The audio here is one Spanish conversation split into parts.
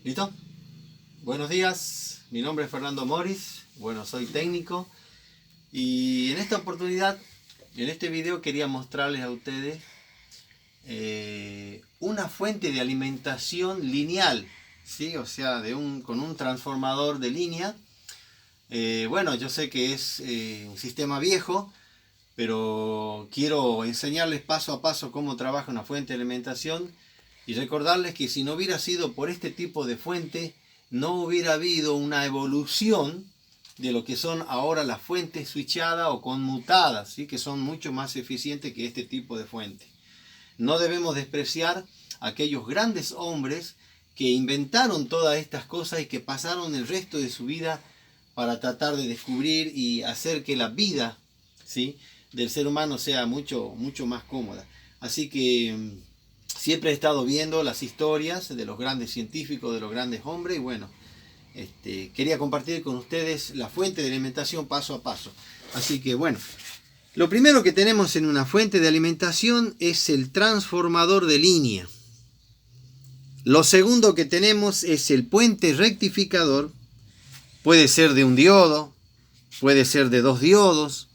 ¿Listo? Buenos días, mi nombre es Fernando Moris, soy técnico y en esta oportunidad, en este video quería mostrarles a ustedes una fuente de alimentación lineal, ¿sí? O sea, con un transformador de línea. Yo sé que es un sistema viejo, pero quiero enseñarles paso a paso cómo trabaja una fuente de alimentación y recordarles que si no hubiera sido por este tipo de fuente, no hubiera habido una evolución de lo que son ahora las fuentes switchadas o conmutadas, ¿sí? Que son mucho más eficientes que este tipo de fuente. No debemos despreciar a aquellos grandes hombres que inventaron todas estas cosas y que pasaron el resto de su vida para tratar de descubrir y hacer que la vida, ¿sí?, del ser humano sea mucho más cómoda. Así que siempre he estado viendo las historias de los grandes científicos, de los grandes hombres, y quería compartir con ustedes la fuente de alimentación paso a paso. Así que lo primero que tenemos en una fuente de alimentación es el transformador de línea. Lo segundo que tenemos es el puente rectificador. Puede ser de un diodo, puede ser de 2 diodos.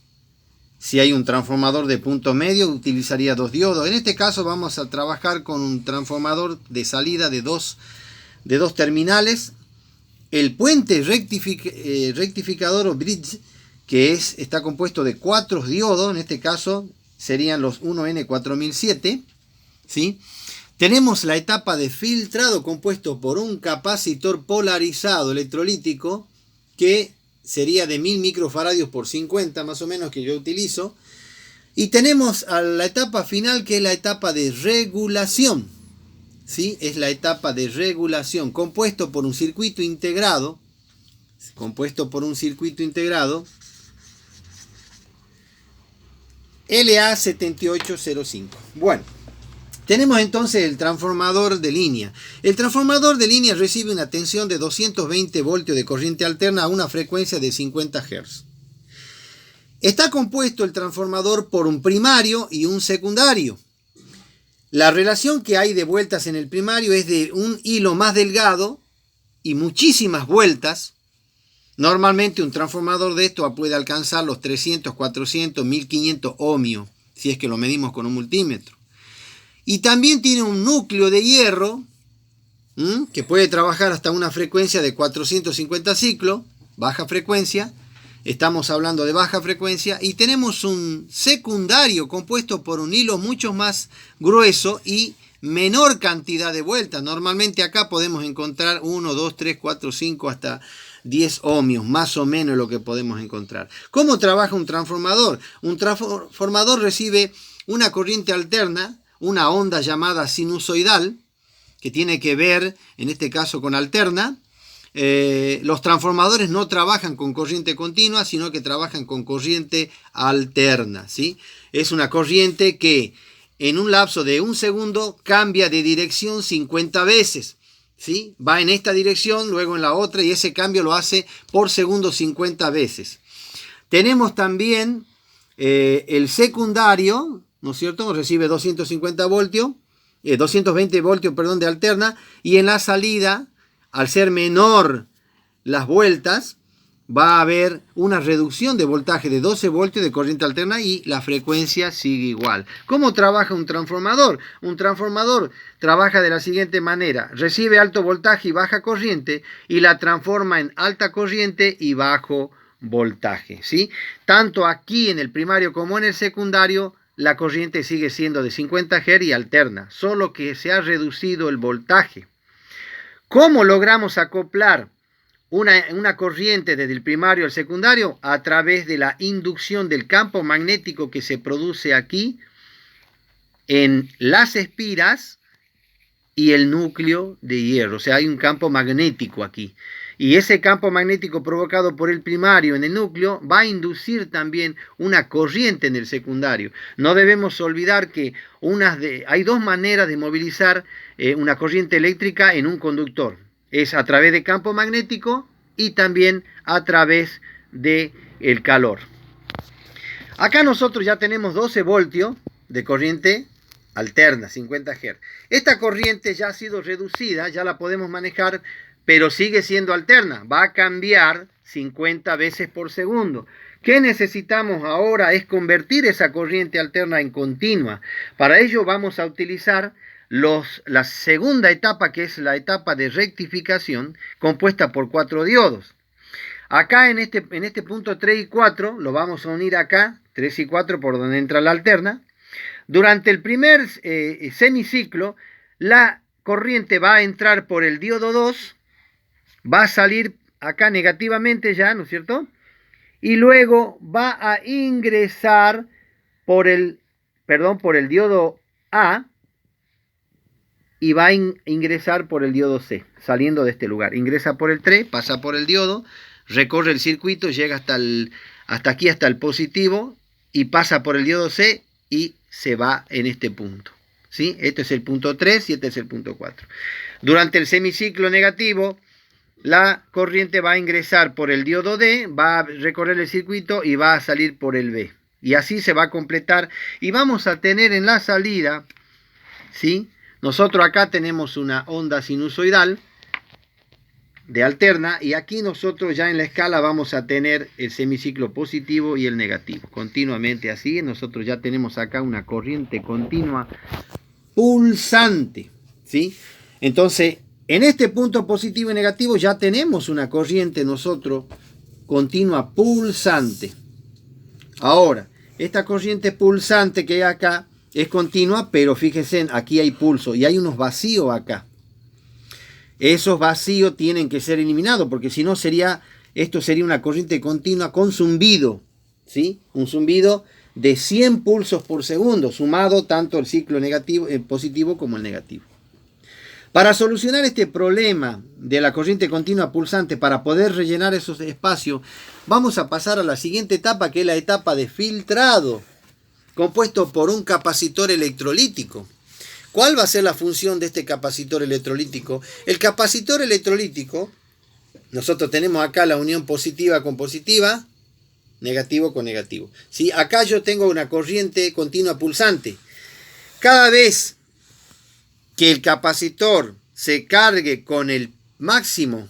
Si hay un transformador de punto medio, utilizaría 2 diodos. En este caso vamos a trabajar con un transformador de salida de dos terminales. El puente rectificador o bridge, que está compuesto de 4 diodos, en este caso serían los 1N4007, ¿sí? Tenemos la etapa de filtrado compuesto por un capacitor polarizado electrolítico que sería de 1000 microfaradios por 50 más o menos, que yo utilizo. Y tenemos a la etapa final, que es la etapa de regulación, ¿sí? Es la etapa de regulación compuesto por un circuito integrado, LA7805. Tenemos entonces el transformador de línea. El transformador de línea recibe una tensión de 220 voltios de corriente alterna a una frecuencia de 50 Hz. Está compuesto el transformador por un primario y un secundario. La relación que hay de vueltas en el primario es de un hilo más delgado y muchísimas vueltas. Normalmente un transformador de esto puede alcanzar los 300, 400, 1500 ohmios, si es que lo medimos con un multímetro. Y también tiene un núcleo de hierro que puede trabajar hasta una frecuencia de 450 ciclos, baja frecuencia. Estamos hablando de baja frecuencia. Y tenemos un secundario compuesto por un hilo mucho más grueso y menor cantidad de vueltas. Normalmente acá podemos encontrar 1, 2, 3, 4, 5 hasta 10 ohmios, más o menos lo que podemos encontrar. ¿Cómo trabaja un transformador? Un transformador recibe una corriente alterna, una onda llamada sinusoidal, que tiene que ver, en este caso, con alterna. Los transformadores no trabajan con corriente continua, sino que trabajan con corriente alterna, ¿sí? Es una corriente que en un lapso de 1 segundo cambia de dirección 50 veces, ¿sí? Va en esta dirección, luego en la otra, y ese cambio lo hace por segundo 50 veces. Tenemos también el secundario, ¿no es cierto? Recibe 220 voltios, de alterna, y en la salida, al ser menor las vueltas, va a haber una reducción de voltaje de 12 voltios de corriente alterna y la frecuencia sigue igual. ¿Cómo trabaja un transformador? Un transformador trabaja de la siguiente manera: recibe alto voltaje y baja corriente y la transforma en alta corriente y bajo voltaje, ¿sí? Tanto aquí en el primario como en el secundario, la corriente sigue siendo de 50 Hz y alterna, solo que se ha reducido el voltaje. ¿Cómo logramos acoplar una corriente desde el primario al secundario? A través de la inducción del campo magnético que se produce aquí en las espiras y el núcleo de hierro. O sea, hay un campo magnético aquí. Y ese campo magnético provocado por el primario en el núcleo va a inducir también una corriente en el secundario. No debemos olvidar que hay 2 maneras de movilizar una corriente eléctrica en un conductor. Es a través de campo magnético y también a través del calor. Acá nosotros ya tenemos 12 voltios de corriente alterna, 50 Hz. Esta corriente ya ha sido reducida, ya la podemos manejar, pero sigue siendo alterna. Va a cambiar 50 veces por segundo. ¿Qué necesitamos ahora? Es convertir esa corriente alterna en continua. Para ello vamos a utilizar la segunda etapa, que es la etapa de rectificación, compuesta por 4 diodos. Acá en este punto 3 y 4, lo vamos a unir acá, 3 y 4 por donde entra la alterna. Durante el primer semiciclo, la corriente va a entrar por el diodo 2, va a salir acá negativamente ya, ¿no es cierto? Y luego va a ingresar por el diodo A y va a ingresar por el diodo C, saliendo de este lugar. Ingresa por el 3, pasa por el diodo, recorre el circuito, llega hasta aquí, hasta el positivo, y pasa por el diodo C y se va en este punto, ¿sí? Este es el punto 3 y este es el punto 4. Durante el semiciclo negativo, la corriente va a ingresar por el diodo D, va a recorrer el circuito y va a salir por el B. Y así se va a completar. Y vamos a tener en la salida, ¿sí? Nosotros acá tenemos una onda sinusoidal de alterna, y aquí nosotros ya en la escala vamos a tener el semiciclo positivo y el negativo. Continuamente así, nosotros ya tenemos acá una corriente continua pulsante, ¿sí? Entonces, en este punto positivo y negativo ya tenemos una corriente nosotros continua pulsante. Ahora, esta corriente pulsante que hay acá es continua, pero fíjense, aquí hay pulso y hay unos vacíos acá. Esos vacíos tienen que ser eliminados, porque si no esto sería una corriente continua con zumbido, ¿sí? Un zumbido de 100 pulsos por segundo, sumado tanto el ciclo negativo, el positivo como el negativo. Para solucionar este problema de la corriente continua pulsante, para poder rellenar esos espacios, vamos a pasar a la siguiente etapa, que es la etapa de filtrado, compuesto por un capacitor electrolítico. ¿Cuál va a ser la función de este capacitor electrolítico? El capacitor electrolítico, nosotros tenemos acá la unión positiva con positiva, negativo con negativo. ¿Sí? Acá yo tengo una corriente continua pulsante. Cada vez que el capacitor se cargue con el máximo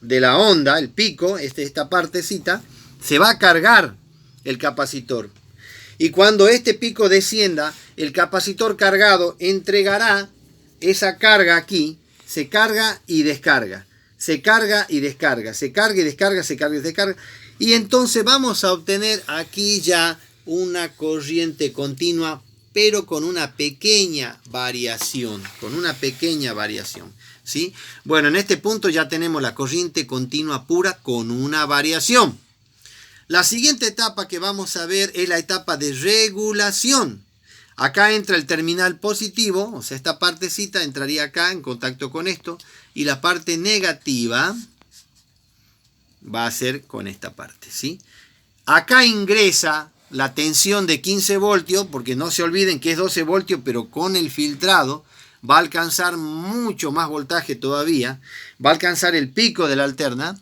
de la onda, el pico, esta partecita, se va a cargar el capacitor. Y cuando este pico descienda, el capacitor cargado entregará esa carga aquí, se carga y descarga, se carga y descarga, se carga y descarga, se carga y descarga. Y entonces vamos a obtener aquí ya una corriente continua, pero con una pequeña variación, ¿sí? Bueno, en este punto ya tenemos la corriente continua pura con una variación. La siguiente etapa que vamos a ver es la etapa de regulación. Acá entra el terminal positivo, o sea, esta partecita entraría acá en contacto con esto, y la parte negativa va a ser con esta parte, ¿sí? Acá ingresa la tensión de 15 voltios, porque no se olviden que es 12 voltios, pero con el filtrado va a alcanzar mucho más voltaje todavía, va a alcanzar el pico de la alterna,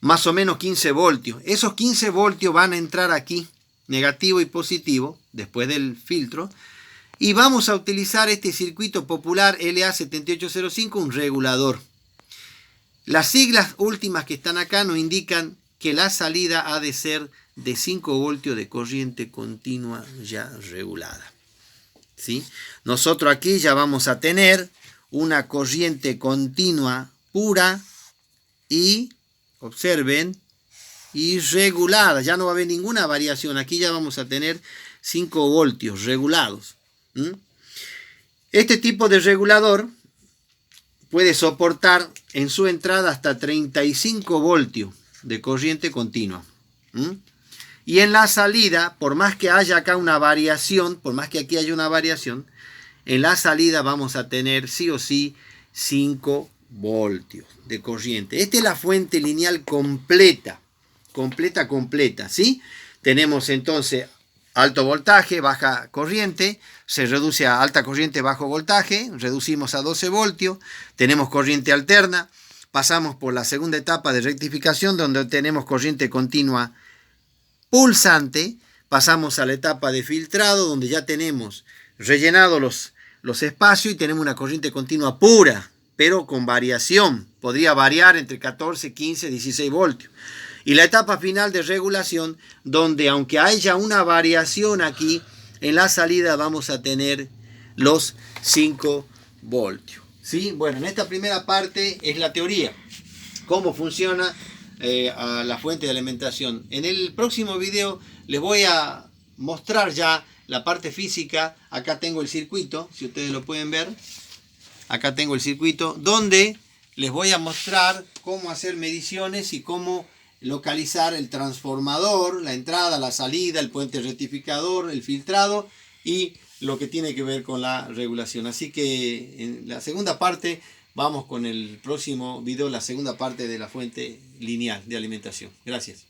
más o menos 15 voltios. Esos 15 voltios van a entrar aquí, negativo y positivo, después del filtro, y vamos a utilizar este circuito popular LA7805, un regulador. Las siglas últimas que están acá nos indican que la salida ha de ser de 5 voltios de corriente continua ya regulada, ¿sí? Nosotros aquí ya vamos a tener una corriente continua pura y, observen, y regulada. Ya no va a haber ninguna variación. Aquí ya vamos a tener 5 voltios regulados. Este tipo de regulador puede soportar en su entrada hasta 35 voltios de corriente continua. Y en la salida, por más que haya acá una variación, por más que aquí haya una variación, en la salida vamos a tener sí o sí 5 voltios de corriente. Esta es la fuente lineal completa, ¿sí? Tenemos entonces alto voltaje, baja corriente, se reduce a alta corriente, bajo voltaje, reducimos a 12 voltios, tenemos corriente alterna, pasamos por la segunda etapa de rectificación donde tenemos corriente continua pulsante, pasamos a la etapa de filtrado donde ya tenemos rellenado los espacios y tenemos una corriente continua pura, pero con variación. Podría variar entre 14, 15, 16 voltios. Y la etapa final de regulación, donde aunque haya una variación aquí, en la salida vamos a tener los 5 voltios. ¿Sí? Bueno, en esta primera parte es la teoría, cómo funciona a la fuente de alimentación. En el próximo video les voy a mostrar ya la parte física. Acá tengo el circuito, si ustedes lo pueden ver. Acá tengo el circuito donde les voy a mostrar cómo hacer mediciones y cómo localizar el transformador, la entrada, la salida, el puente rectificador, el filtrado y lo que tiene que ver con la regulación. Así que en la segunda parte vamos con el próximo video, la segunda parte de la fuente lineal de alimentación. Gracias.